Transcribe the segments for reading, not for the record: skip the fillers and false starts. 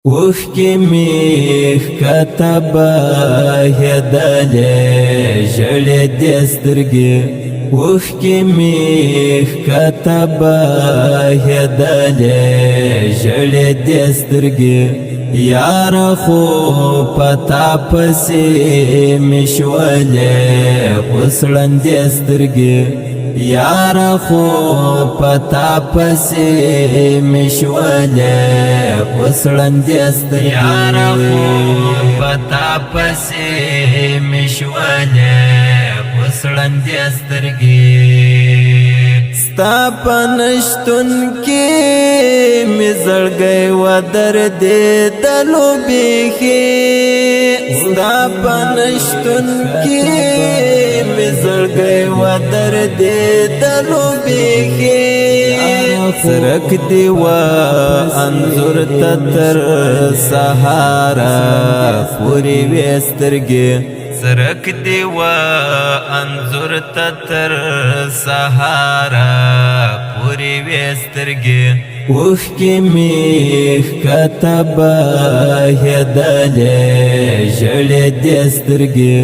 اوښکې مې ښکته بهېدلې ژړې دې سترګې اوښکې مې ښکته بهېدلې ژړې دې سترګې یاره خو په تا پسې مې شولې اوس ړندې سترګې یاره خو په تا پسې مې شولې اوس ړندې سترګې یاره خو په تا پسې مې شولې اوس ړندې سترګې ستا په نشتون کې مې زړګی ودردېدلو بیخي ستا په نشتون کې مې زړګی ودردېدلو بیخي سرک دی و انظر ته تر سهاره پورې وې سترګې سرک دی و انظر ته تر سهاره پورې وې سترګې اوښکې مې ښکته بهېدلې ژړې دې سترګې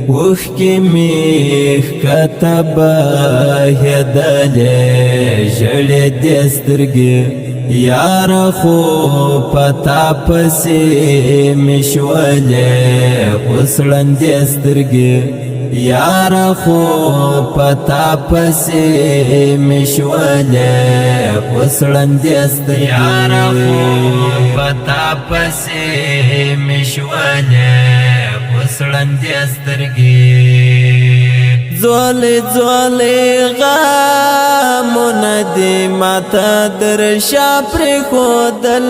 اوښکې مې ښکته بهېدلې ژړې دې سترګې یاره خو په تا پسې مې شولې اوس ړندې سترګې یاره خو په تا پسې مې شولې اوس ړندې سترګې یاره خو په تا پسې مې شولې اوس ړندې سترګې زولې زولې غمونه دې ماته در شا پرېښودل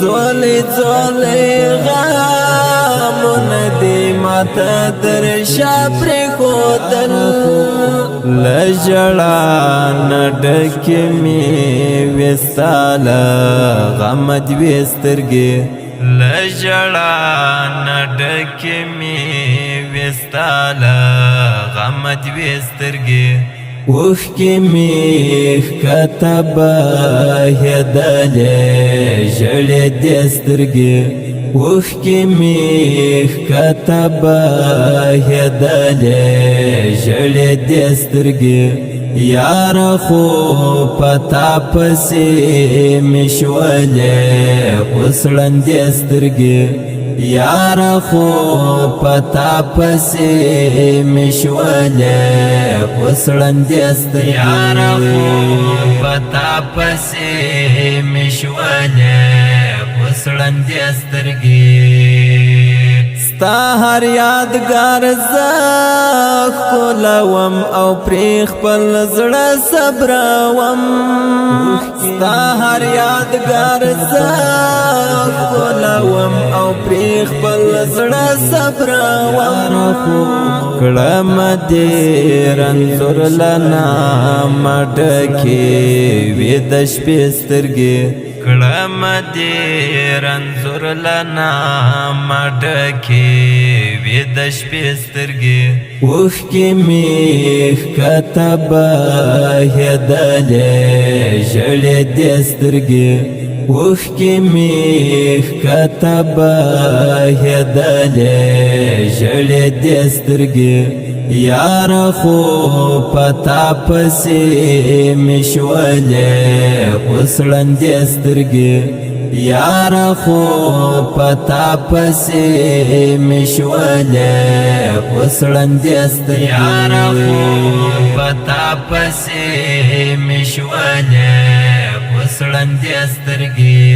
زولې زولې غمونه دې ماته در شا پرېښودل له ژړا نه ډکې مې وې ستا له غمه دوې سترګې له ژړا نه ډکې مې وې ستا له غمه دوې سترګې اوښکې مې ښکته بهېدلې ژړې دې سترګې اوښکې مې ښکته بهېدلې ژړې دې سترګې یاره خو په تا پسې مې شولې اوس ړندې سترګې یاره خو په تا پسې مې شولې اوس ړندې سترګې یاره خو په تا پسې مې شولې اوس ړندې سترګې ستا هر یادګار زه ښکلوم او پرې خپل زړه صبروم ستا هر یادګار زه ښکلوم او پرې خپل زړه صبروم کړم دې رنځور له نامه ډکې وې د شپې سترګې کړم دې رنځور له نامه ډکې وې د شپې سترګې اوښکې مې ښکته بهېدلې ژړې دې سترګې اوښکې مې ښکته بهېدلې ژړې دې سترګې یاره خو په تا پسې مې شولې اوس ړندې سترګې یاره خو په تا پسې مې شولې اوس ړندې سترګې یاره خو په تا پسې مې شولې اوس ړندې سترګې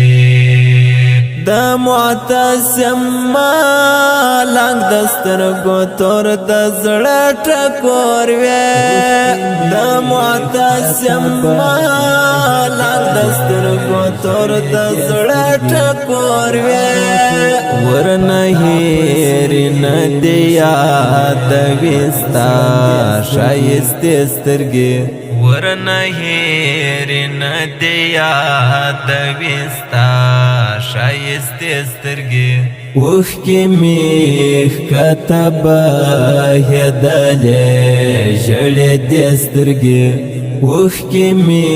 د معتصم ملنګ د سترګو تور د زړه ټکور وې د معتصم ملنګ د سترګو تور د زړه ټکور وې ورنه هېرې نه دې یادوي ستا ښایستې سترګې ورنه هېرې نه دې یادوي ستا ښایستې سترګې اوښکې مې ښکته بهېدلې ژړې دې سترګې اوښکې مې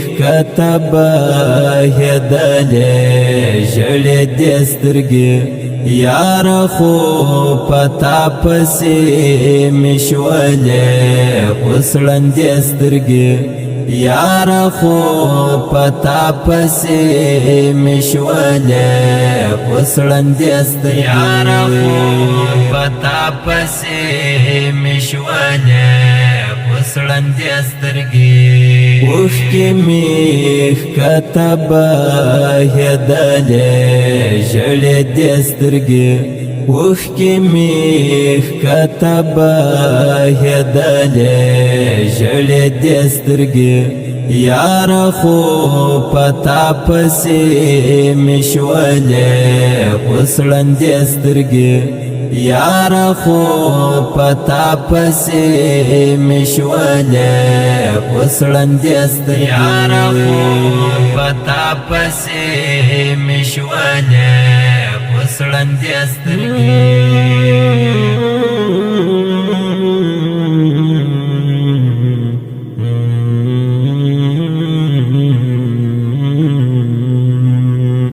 ښکته بهېدلې ژړېدې سترګې یاره خو پتا پسې مې شولې اوس ړندې سترګې یاره خو پتا پسې مې شولې اوس ړندې سترګې یاره خو پتا پسې مې شولې اوس ړندې سترګې اوښکې مې ښکته بهېدلې ژړېدې سترګې اوښکې مې ښکته بهېدلې ژړېدې سترګې یاره خو پتا پسې مې شولې اوس ړندې سترګې یاره خو پتا پسې مې شولې اوس ړندې سترګې یاره خو پتا پسې مې شولې اوس ړندې سترګې